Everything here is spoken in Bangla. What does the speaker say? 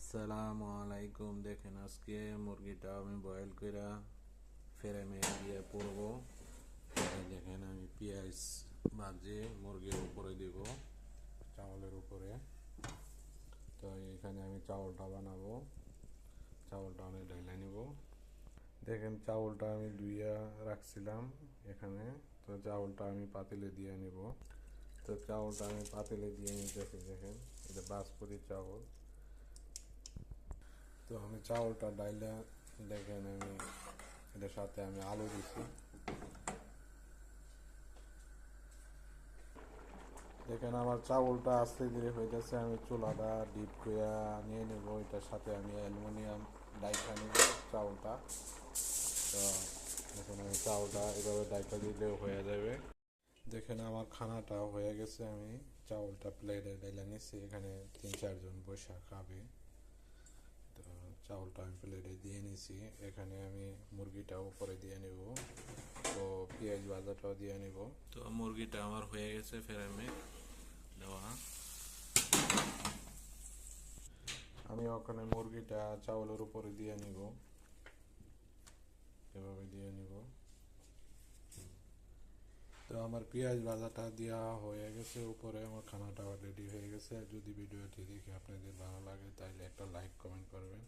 আসসালামু আলাইকুম। দেখেন আজকে মুরগিটা আমি বয়েল করে ফ্রেমে দিয়ে পড়বো। দেখেন আমি পেঁয়াজ ভাজি মুরগির উপরে দিব, চাউলের উপরে। তো এখানে আমি চাউলটা বানাবো, চাউলটা আমি ঢেলে নিব। দেখেন চাউলটা আমি ধুইয়া রাখছিলাম এখানে। তো চাউলটা আমি পাতিলে দিয়ে নিব। তো চাউলটা আমি পাতিলে দিয়ে নিতেছি। দেখেন এটা বাসমতি চাউল। তো আমি চাউলটা ডাইলা, দেখেন আমি এটার সাথে আমি আলু দিছি। দেখেন আমার চাউলটা আস্তে ধীরে হইতেছে। আমি চুলাটা ডিপ করে নিয়ে নেব। এটার সাথে আমি অ্যালুমিনিয়াম ডাইকা নিব চাউলটা। তো দেখেন আমি চাউলটা এভাবে ডাইকা দিলেও হয়ে যাবে। দেখেন আমার খানাটা হয়ে গেছে। আমি চাউলটা প্লেটে ডাইলা নিচ্ছি। এখানে 3-4 জন বসে খাবে। তো চাউলটা আমি প্লেটে দিয়ে নিছি। এখানে আমি মুরগিটা উপরে দিয়ে নিব। তো পেঁয়াজ ভাজাটাও দিয়ে নিব। তো মুরগিটা আমার হয়ে গেছে ফ্রেমে দেওয়া। আমি ওখানে মুরগিটা চাউলের উপরে দিয়ে নিব, এভাবে দিয়ে নিব। তো আমার পেঁয়াজ ভাজাটা দেওয়া হয়ে গেছে উপরে। আমার খানাটা রেডি হয়ে গেছে। যদি ভিডিওটি দেখে আপনাদের ভালো লাগে তাহলে একটা লাইক কমেন্ট করবেন।